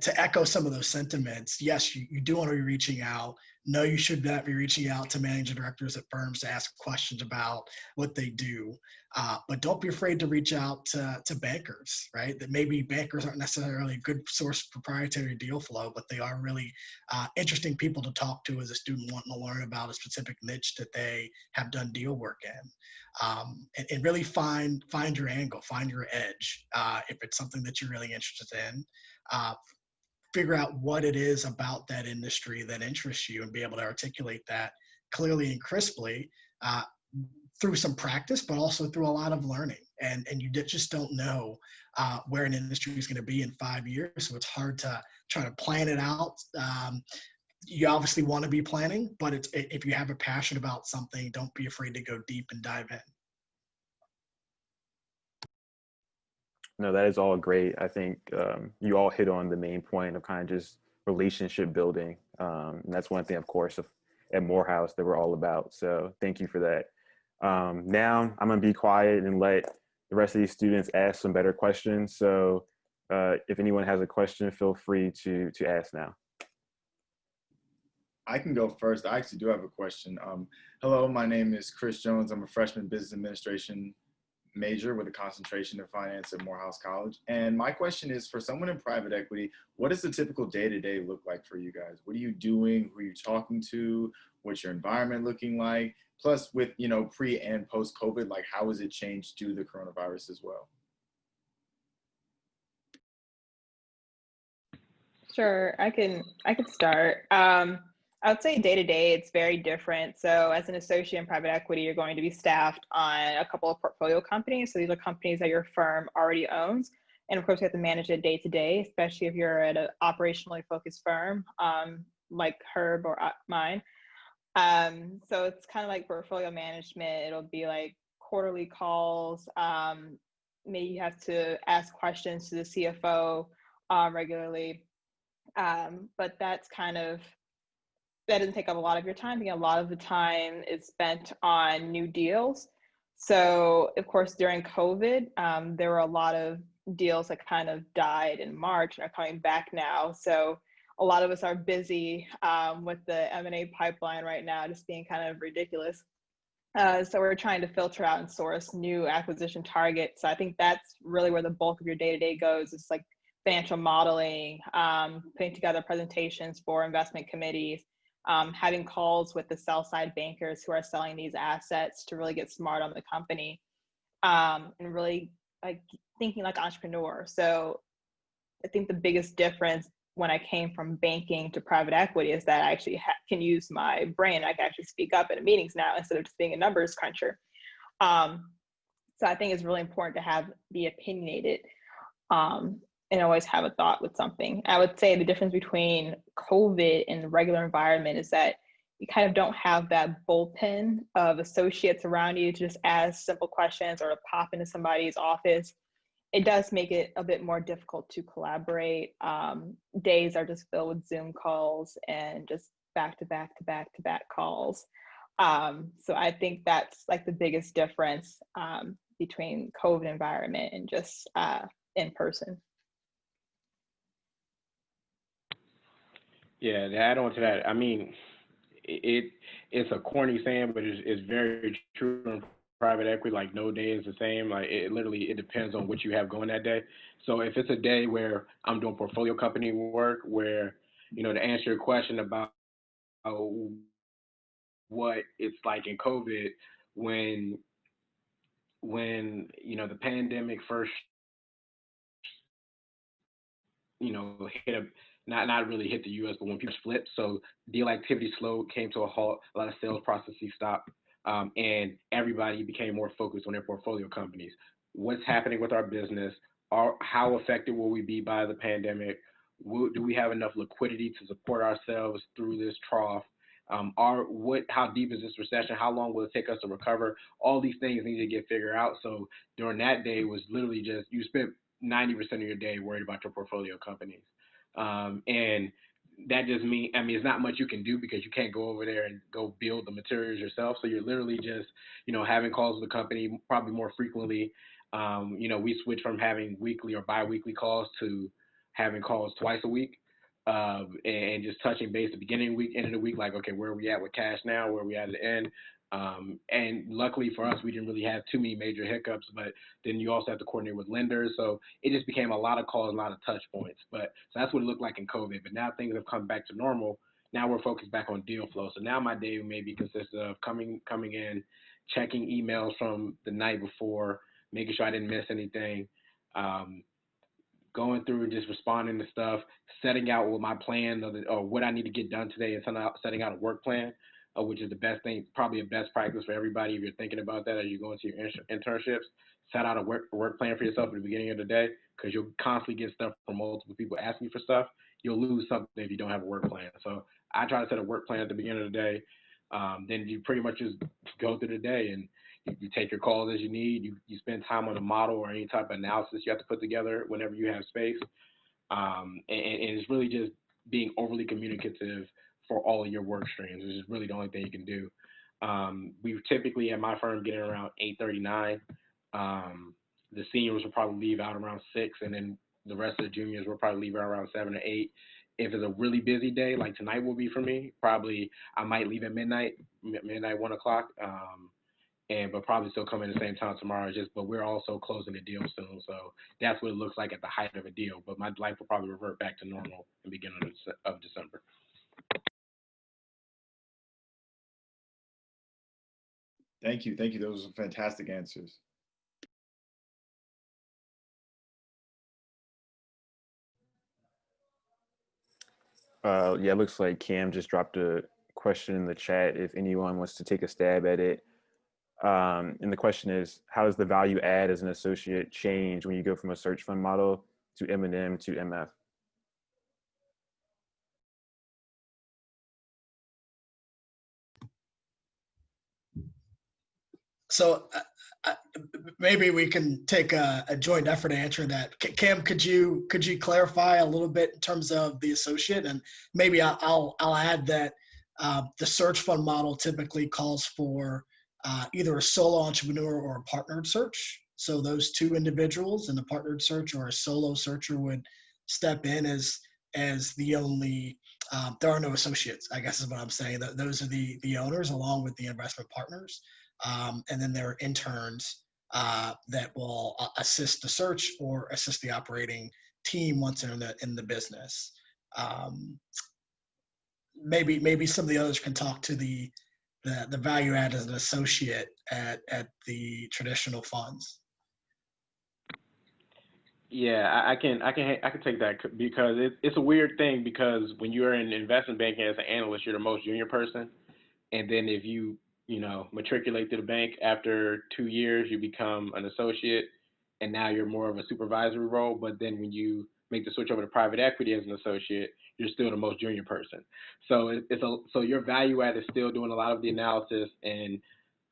to echo some of those sentiments, yes, you do want to be reaching out. No, you should not be reaching out to managing directors at firms to ask questions about what they do. But don't be afraid to reach out to bankers, right? That maybe bankers aren't necessarily a good source of proprietary deal flow, but they are really interesting people to talk to as a student wanting to learn about a specific niche that they have done deal work in. And really find your angle, find your edge. If it's something that you're really interested in, figure out what it is about that industry that interests you and be able to articulate that clearly and crisply through some practice, but also through a lot of learning. And you just don't know where an industry is going to be in 5 years. So it's hard to try to plan it out. You obviously want to be planning, but if you have a passion about something, don't be afraid to go deep and dive in. No, that is all great. I think you all hit on the main point of kind of just relationship building. And that's one thing, of course, at Morehouse that we're all about. So thank you for that. Now I'm going to be quiet and let the rest of these students ask some better questions. So if anyone has a question, feel free to ask now. I can go first. I actually do have a question. Hello, my name is Chris Jones. I'm a freshman business administration major with a concentration in finance at Morehouse College. And my question is, for someone in private equity, what does the typical day-to-day look like for you guys? What are you doing? Who are you talking to? What's your environment looking like? Plus with, pre and post COVID, like how has it changed due to the coronavirus as well? Sure, I could start. I would say day to day, it's very different. So as an associate in private equity, you're going to be staffed on a couple of portfolio companies. So these are companies that your firm already owns. And of course, you have to manage it day to day, especially if you're at an operationally focused firm like Herb or mine. So it's kind of like portfolio management. It'll be like quarterly calls. Maybe you have to ask questions to the CFO regularly. But that doesn't take up a lot of your time. Because a lot of the time is spent on new deals. So of course, during COVID, there were a lot of deals that kind of died in March and are coming back now. So a lot of us are busy with the M&A pipeline right now, just being kind of ridiculous. So we're trying to filter out and source new acquisition targets. So I think that's really where the bulk of your day-to-day goes. It's like financial modeling, putting together presentations for investment committees, having calls with the sell side bankers who are selling these assets to really get smart on the company, and really like thinking like an entrepreneur. So I think the biggest difference when I came from banking to private equity is that I actually can use my brain. I can actually speak up in meetings now instead of just being a numbers cruncher. So I think it's really important to be opinionated, and always have a thought with something. I would say the difference between COVID and the regular environment is that you kind of don't have that bullpen of associates around you to just ask simple questions or to pop into somebody's office. It does make it a bit more difficult to collaborate. Days are just filled with Zoom calls and just back to back calls. So I think that's like the biggest difference between COVID environment and just in person. Yeah, to add on to that, I mean, it's a corny saying, but it's very true in private equity. Like no day is the same. Like it depends on what you have going that day. So if it's a day where I'm doing portfolio company work, where to answer your question about what it's like in COVID when the pandemic first hit not really hit the U.S., but when people flipped, so deal activity slowed, came to a halt, a lot of sales processes stopped, and everybody became more focused on their portfolio companies. What's happening with our business? How affected will we be by the pandemic? Do we have enough liquidity to support ourselves through this trough? How deep is this recession? How long will it take us to recover? All these things need to get figured out. So during that day was literally just you spent 90% of your day worried about your portfolio companies. And that just means, it's not much you can do because you can't go over there and go build the materials yourself. So you're literally just, having calls with the company probably more frequently. We switched from having weekly or bi-weekly calls to having calls twice a week. And just touching base at the beginning of the week, end of the week, like, okay, where are we at with cash now? Where are we at the end? And luckily for us, we didn't really have too many major hiccups, but then you also have to coordinate with lenders. So it just became a lot of calls, a lot of touch points. So that's what it looked like in COVID. But now things have come back to normal. Now we're focused back on deal flow. So now my day maybe consists of coming in, checking emails from the night before, making sure I didn't miss anything, going through and just responding to stuff, setting out what my plan or what I need to get done today, and setting out a work plan, which is the best thing, probably a best practice for everybody if you're thinking about that as you go into your internships. Set out a work plan for yourself at the beginning of the day, because you'll constantly get stuff from multiple people asking you for stuff. You'll lose something if you don't have a work plan. So I try to set a work plan at the beginning of the day. Then you pretty much just go through the day and you take your calls as you need. You spend time on a model or any type of analysis you have to put together whenever you have space. And it's really just being overly communicative for all of your work streams, which is really the only thing you can do. We typically at my firm get in around 8:39. The seniors will probably leave out around 6, and then the rest of the juniors will probably leave out around 7 or 8. If it's a really busy day, like tonight will be for me, probably I might leave at midnight, 1 o'clock, but probably still come in the same time tomorrow. But we're also closing the deal soon, so that's what it looks like at the height of a deal. But my life will probably revert back to normal in the beginning of December. Thank you. Those are fantastic answers. Yeah, it looks like Cam just dropped a question in the chat if anyone wants to take a stab at it. And the question is, how does the value add as an associate change when you go from a search fund model to M&M to MF? So maybe we can take a joint effort to answer that. Cam, could you clarify a little bit in terms of the associate? And maybe I'll add that the search fund model typically calls for either a solo entrepreneur or a partnered search. So those two individuals in the partnered search or a solo searcher would step in as the only. There are no associates, I guess is what I'm saying. Those are the owners along with the investment partners. And then there are interns that will assist the search or assist the operating team once they're in the business. Maybe some of the others can talk to the value add as an associate at the traditional funds. Yeah, I can take that because it's a weird thing because when you're in investment banking as an analyst, you're the most junior person, and then if you know matriculate to the bank after 2 years, you become an associate, and now you're more of a supervisory role. But then when you make the switch over to private equity as an associate, you're still the most junior person. So so your value add is still doing a lot of the analysis and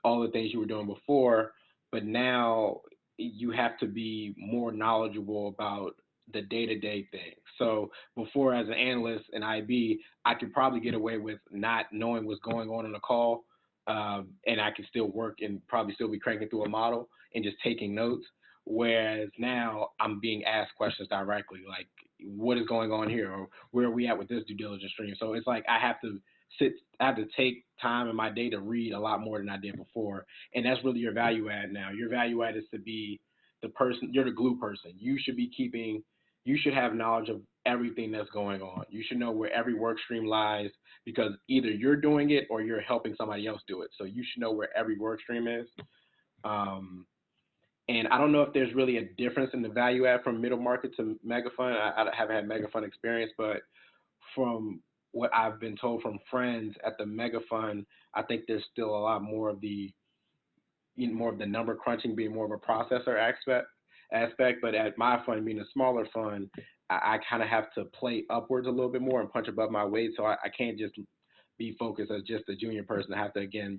all the things you were doing before, but now you have to be more knowledgeable about the day-to-day things. So before, as an analyst in IB, I could probably get away with not knowing what's going on in a call, and I could still work and probably still be cranking through a model and just taking notes. Whereas now I'm being asked questions directly, like what is going on here, or where are we at with this due diligence stream. So it's like I have to take time in my day to read a lot more than I did before. And that's really your value add now. Your value add is to be the person, you're the glue person. You should have knowledge of everything that's going on. You should know where every work stream lies because either you're doing it or you're helping somebody else do it. So you should know where every work stream is. And I don't know if there's really a difference in the value add from middle market to mega fund. I haven't had mega fund experience, but from what I've been told from friends at the mega fund, I think there's still a lot more of the number crunching being more of a processor aspect. But at my fund, being a smaller fund, I kind of have to play upwards a little bit more and punch above my weight. So I can't just be focused as just a junior person. I have to again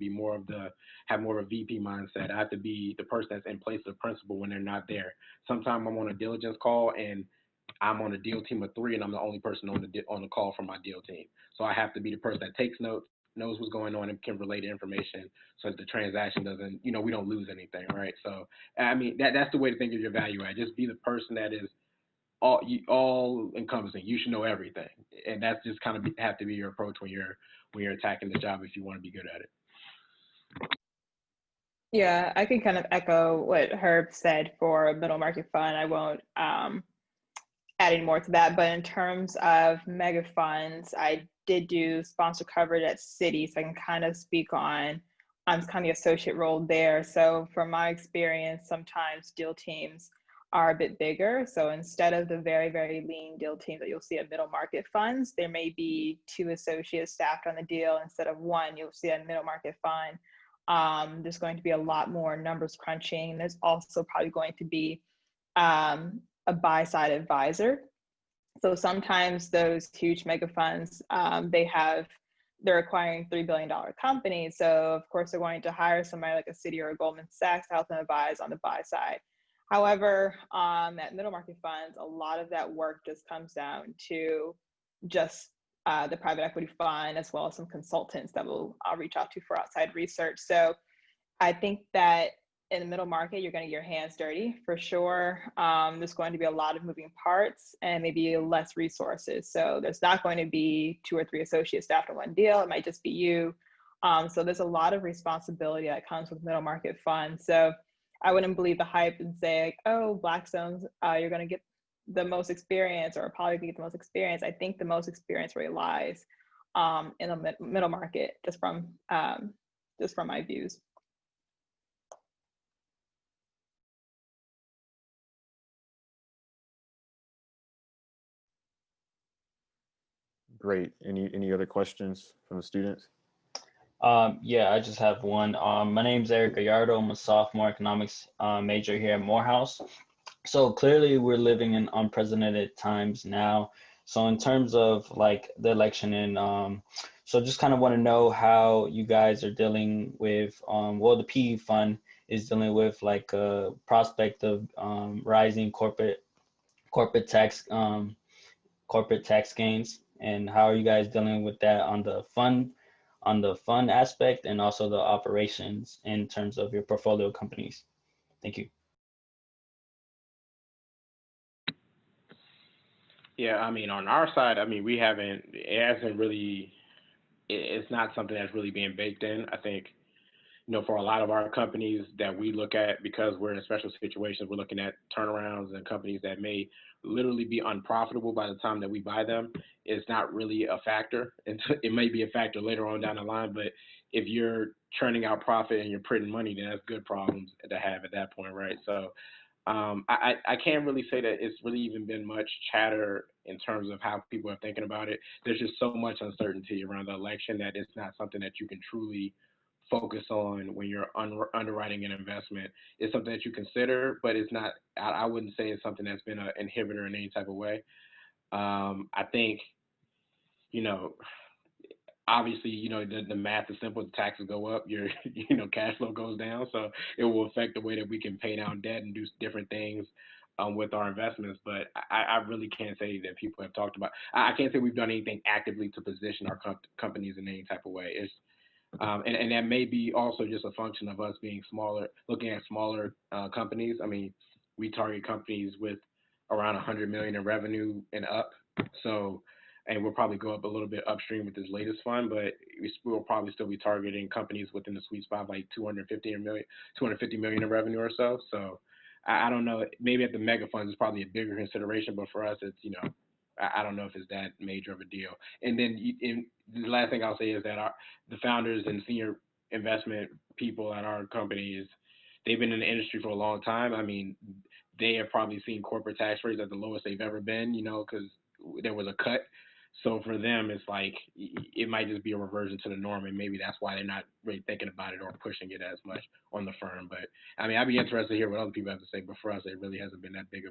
have more of a VP mindset. I have to be the person that's in place of the principal when they're not there. Sometimes I'm on a diligence call and I'm on a deal team of 3 and I'm the only person on the call from my deal team. So I have to be the person that takes notes, knows what's going on, and can relay the information so that the transaction doesn't, we don't lose anything, right? So, I mean, that's the way to think of your value add. Just be the person that is all encompassing. You should know everything. And that's just kind of have to be your approach when you're attacking the job if you want to be good at it. Yeah, I can kind of echo what Herb said for a middle market fund. I won't add any more to that, but in terms of mega funds, I did do sponsor coverage at Citi, so I can kind of speak on kind of the associate role there. So from my experience, sometimes deal teams are a bit bigger. So instead of the very, very lean deal team that you'll see at middle market funds, there may be 2 associates staffed on the deal instead of 1 you'll see at middle market fund. There's going to be a lot more numbers crunching. There's also probably going to be a buy-side advisor. So sometimes those huge mega funds, they're acquiring $3 billion companies. So of course they're going to hire somebody like a Citi or a Goldman Sachs to help them advise on the buy side. However, at middle market funds, a lot of that work just comes down to just the private equity fund, as well as some consultants that I'll reach out to for outside research. So I think that in the middle market, you're going to get your hands dirty for sure. There's going to be a lot of moving parts and maybe less resources. So there's not going to be 2 or 3 associates staffed on one deal. It might just be you. So there's a lot of responsibility that comes with middle market funds. So I wouldn't believe the hype and say, like, oh, Blackstone's, you're going to get the most experience, or probably get the most experience. I think the most experience really lies in the middle market, just from my views. Great. Any other questions from the students? Yeah, I just have one. My name's Eric Gallardo. I'm a sophomore economics major here at Morehouse. So clearly we're living in unprecedented times now. So in terms of like the election and so just kind of want to know how you guys are dealing with, well, the PE fund is dealing with like a prospect of rising corporate tax gains, and how are you guys dealing with that on the fund aspect and also the operations in terms of your portfolio companies? Thank you. Yeah, I mean, on our side, I mean, it's not something that's really being baked in. I think, for a lot of our companies that we look at, because we're in special situations, we're looking at turnarounds and companies that may literally be unprofitable by the time that we buy them. It's not really a factor. It may be a factor later on down the line, but if you're churning out profit and you're printing money, then that's good problems to have at that point, right? So I can't really say that it's really even been much chatter in terms of how people are thinking about it. There's just so much uncertainty around the election that it's not something that you can truly focus on when you're underwriting an investment. It's something that you consider, but it's not, I wouldn't say it's something that's been an inhibitor in any type of way. I think, you know, obviously, the math is simple. The taxes go up, your, cash flow goes down. So it will affect the way that we can pay down debt and do different things with our investments. But I really can't say that people have talked about, I can't say we've done anything actively to position our companies in any type of way. It's, and that may be also just a function of us being smaller, looking at smaller companies. I mean, we target companies with around 100 million in revenue and up. So, and we'll probably go up a little bit upstream with this latest fund, but we'll probably still be targeting companies within the sweet spot, like 250 million in revenue or so. So I don't know, maybe at the mega funds it's probably a bigger consideration, but for us, it's, I don't know if it's that major of a deal. And then the last thing I'll say is that the founders and senior investment people at our companies, they've been in the industry for a long time. I mean, they have probably seen corporate tax rates at the lowest they've ever been, because there was a cut. So for them, it's like it might just be a reversion to the norm, and maybe that's why they're not really thinking about it or pushing it as much on the firm. But I mean, I'd be interested to hear what other people have to say. But for us, it really hasn't been that big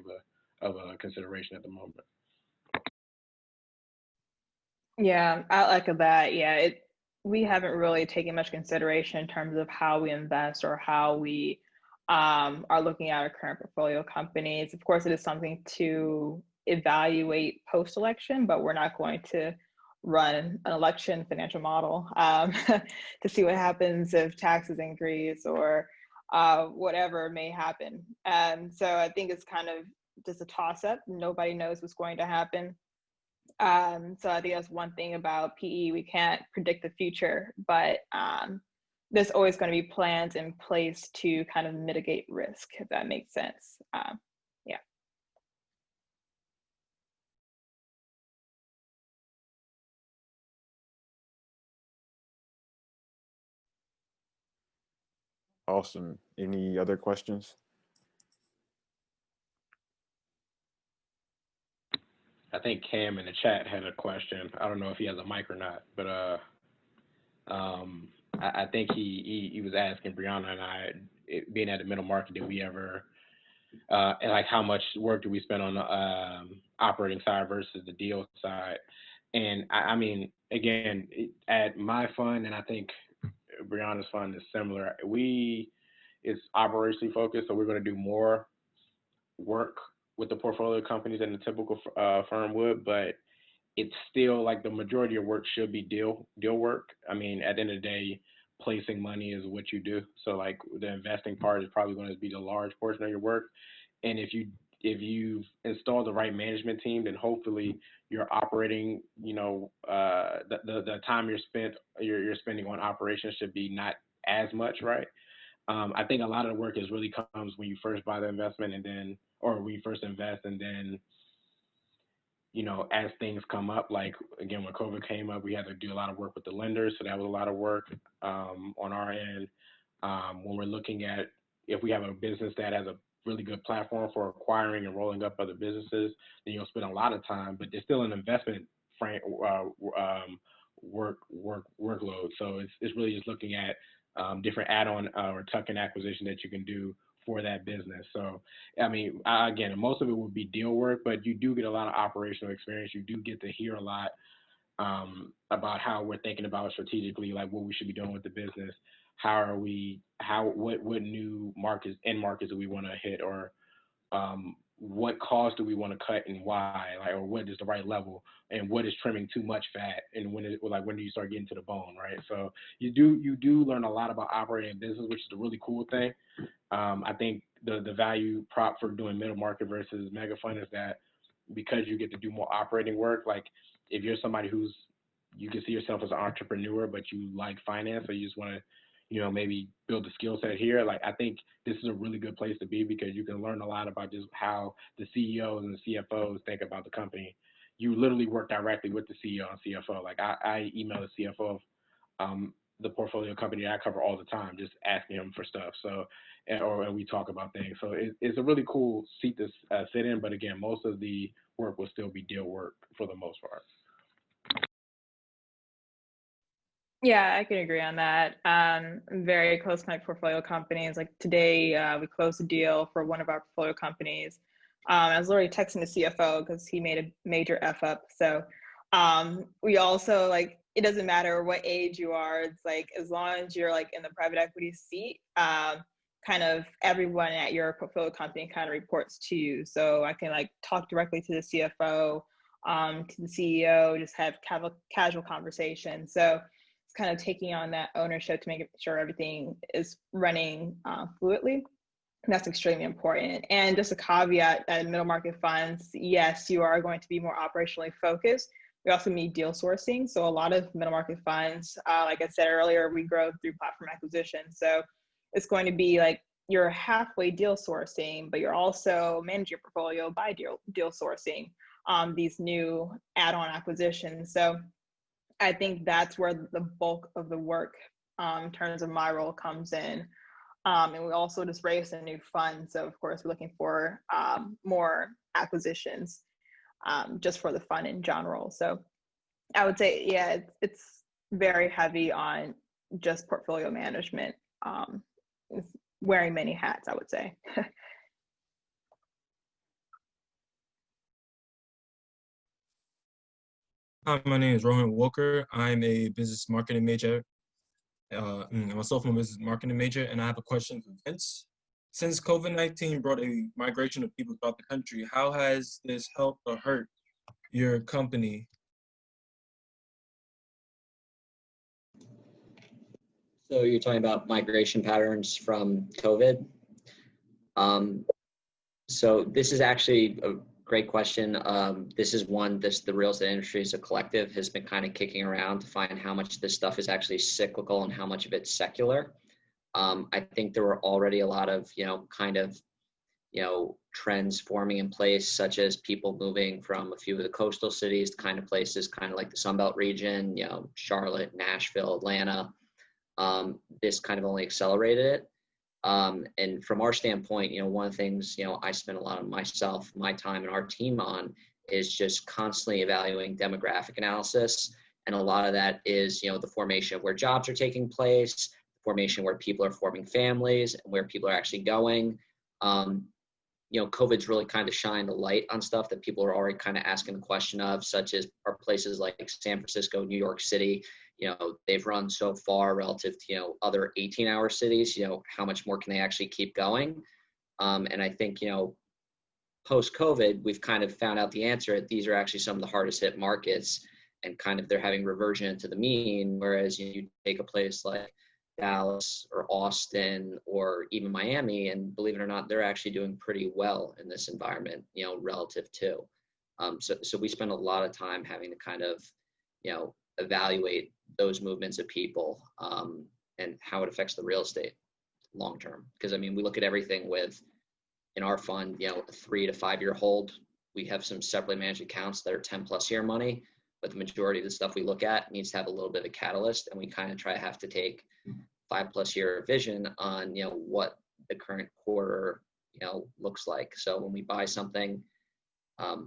of a consideration at the moment. Yeah, I'll echo that. Yeah, we haven't really taken much consideration in terms of how we invest or how we are looking at our current portfolio companies. Of course, it is something to evaluate post-election, but we're not going to run an election financial model to see what happens if taxes increase or whatever may happen. And so I think it's kind of just a toss-up. Nobody knows what's going to happen. So I think that's one thing about PE. We can't predict the future, but there's always going to be plans in place to kind of mitigate risk, if that makes sense. Yeah. Awesome. Any other questions? I think Cam in the chat had a question. I don't know if he has a mic or not, but I think he was asking Brianna and I, being at the middle market, did we ever, and like how much work do we spend on the operating side versus the deal side? And I mean, again, at my fund, and I think Brianna's fund is similar, it's operationally focused, so we're going to do more work with the portfolio companies than the typical firm would, but it's still like the majority of work should be deal work. I mean, at the end of the day, placing money is what you do. So like the investing part is probably going to be the large portion of your work. And if you install the right management team, then hopefully you're operating, the time you're spending on operations should be not as much, right? I think a lot of the work really comes when you first buy the investment or when you first invest, and then, as things come up, like again, when COVID came up, we had to do a lot of work with the lenders. So that was a lot of work on our end. When we're looking at if we have a business that has a really good platform for acquiring and rolling up other businesses, then you'll spend a lot of time, but there's still an investment workload. So it's really just looking at different add-on or tuck-in acquisition that you can do for that business. So, I mean, again, most of it would be deal work, but you do get a lot of operational experience. You do get to hear a lot about how we're thinking about strategically, like what we should be doing with the business. What new end markets do we want to hit, or what cost do we want to cut and why, or what is the right level, and what is trimming too much fat, and when do you start getting to the bone, right? So you do learn a lot about operating a business, which is a really cool thing. I think the value prop for doing middle market versus mega fund is that because you get to do more operating work, like if you're somebody you can see yourself as an entrepreneur, but you like finance, or you just want to, maybe build a skill set here. Like, I think this is a really good place to be because you can learn a lot about just how the CEOs and the CFOs think about the company. You literally work directly with the CEO and CFO. Like, I email the CFO of the portfolio company I cover all the time, just asking him for stuff. So, or we talk about things. So it's a really cool seat to sit in. But again, most of the work will still be deal work for the most part. Yeah, I can agree on that. I'm very close to my portfolio companies. Like today, we closed a deal for one of our portfolio companies. I was literally texting the CFO because he made a major F up. So we also like, it doesn't matter what age you are. It's like, as long as you're like in the private equity seat, kind of everyone at your portfolio company kind of reports to you. So I can like talk directly to the CFO, to the CEO, just have casual conversation. So it's kind of taking on that ownership to make sure everything is running fluidly. And that's extremely important. And just a caveat that middle market funds, yes, you are going to be more operationally focused. We also need deal sourcing. So a lot of middle market funds, like I said earlier, we grow through platform acquisition. So it's going to be like you're halfway deal sourcing, but you're also managing your portfolio by deal sourcing these new add-on acquisitions. So I think that's where the bulk of the work in terms of my role comes in. And we also just raised a new fund. So of course, we're looking for more acquisitions just for the fund in general. So I would say, yeah, it's very heavy on just portfolio management. It's wearing many hats, I would say. Hi, my name is Rohan Walker. I'm a business marketing major. I'm a sophomore business marketing major, and I have a question for Vince. Since COVID-19 brought a migration of people throughout the country, how has this helped or hurt your company? So you're talking about migration patterns from COVID. So this is actually a great question. This is one, the real estate industry as a collective has been kind of kicking around to find how much this stuff is actually cyclical and how much of it's secular. I think there were already a lot of, trends forming in place, such as people moving from a few of the coastal cities to kind of places kind of like the Sunbelt region, Charlotte, Nashville, Atlanta. This kind of only accelerated it. And from our standpoint, one of the things, I spend a lot of my time and our team on is just constantly evaluating demographic analysis. And a lot of that is, the formation of where jobs are taking place, formation where people are forming families and where people are actually going. COVID's really kind of shined a light on stuff that people are already kind of asking the question of, such as are places like San Francisco, New York City, they've run so far relative to, other 18-hour cities, how much more can they actually keep going? And I think, post-COVID, we've kind of found out the answer. These are actually some of the hardest hit markets and kind of they're having reversion to the mean. Whereas you take a place like Dallas or Austin or even Miami, and believe it or not, they're actually doing pretty well in this environment, relative to. So we spend a lot of time having to kind of, evaluate those movements of people and how it affects the real estate long term. Because I mean, we look at everything with in our fund, a 3 to 5 year hold. We have some separately managed accounts that are 10+ year money, but the majority of the stuff we look at needs to have a little bit of a catalyst, and we kind of have to take 5+ year vision on what the current quarter looks like. So when we buy something,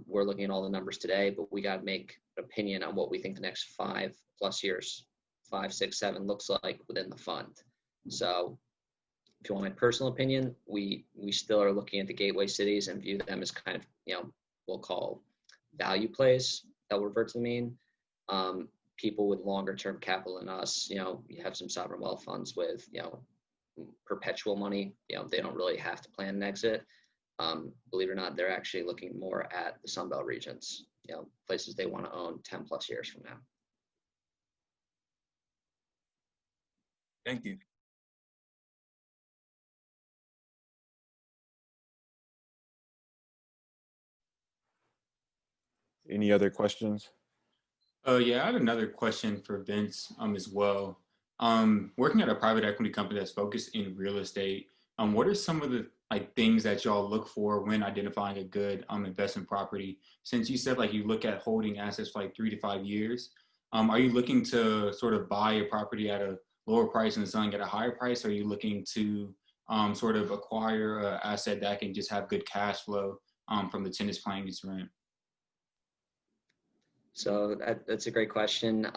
we're looking at all the numbers today, but we got to make an opinion on what we think the next 5+ years, 5, 6, 7 looks like within the fund. So if you want my personal opinion, we still are looking at the gateway cities and view them as kind of, we'll call value plays that will revert to the mean. People with longer term capital than us, you have some sovereign wealth funds with, perpetual money, they don't really have to plan an exit. Believe it or not, they're actually looking more at the Sunbelt regions, places they want to own 10+ years from now. Thank you. Any other questions? Oh yeah, I have another question for Vince as well. Working at a private equity company that's focused in real estate, what are some of the things that y'all look for when identifying a good investment property? Since you said you look at holding assets for 3 to 5 years, are you looking to sort of buy a property at a lower price and selling at a higher price? Or are you looking to sort of acquire an asset that can just have good cash flow from the tenants paying its rent? So that's a great question.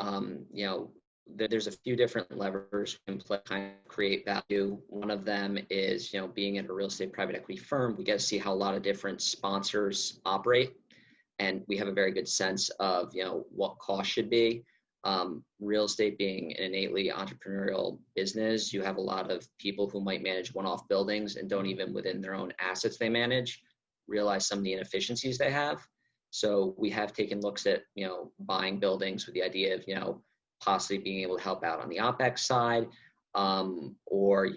There's a few different levers we can play to kind of create value. One of them is, being in a real estate private equity firm, we get to see how a lot of different sponsors operate, and we have a very good sense of, what costs should be. Real estate being an innately entrepreneurial business, you have a lot of people who might manage one-off buildings and don't even within their own assets they manage realize some of the inefficiencies they have. So we have taken looks at, buying buildings with the idea of, possibly being able to help out on the OpEx side. Or,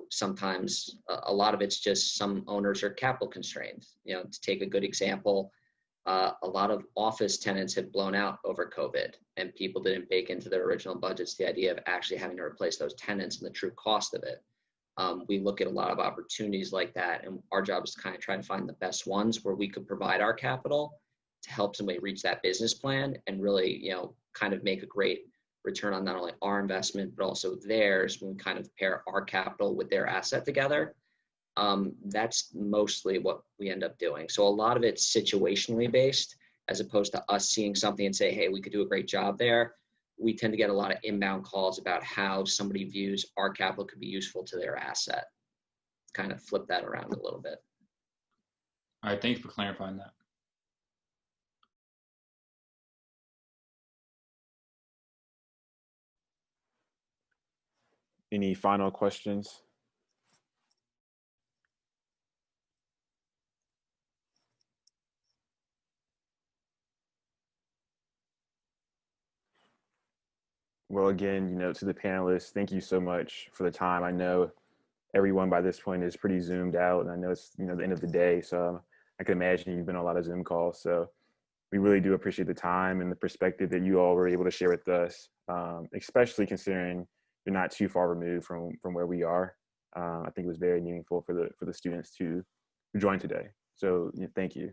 sometimes a lot of it's just some owners are capital constrained. To take a good example, a lot of office tenants have blown out over COVID, and people didn't bake into their original budgets the idea of actually having to replace those tenants and the true cost of it. We look at a lot of opportunities like that, and our job is to kind of try to find the best ones where we could provide our capital to help somebody reach that business plan and really, kind of make a great return on not only our investment, but also theirs when we kind of pair our capital with their asset together. That's mostly what we end up doing. So a lot of it's situationally based, as opposed to us seeing something and say, hey, we could do a great job there. We tend to get a lot of inbound calls about how somebody views our capital could be useful to their asset. Kind of flip that around a little bit. All right, thanks for clarifying that. Any final questions? Well, again, to the panelists, thank you so much for the time. I know everyone by this point is pretty zoomed out, and I know it's, the end of the day. So I can imagine you've been on a lot of Zoom calls. So we really do appreciate the time and the perspective that you all were able to share with us, especially considering you're not too far removed from where we are. I think it was very meaningful for the students to join today. So thank you.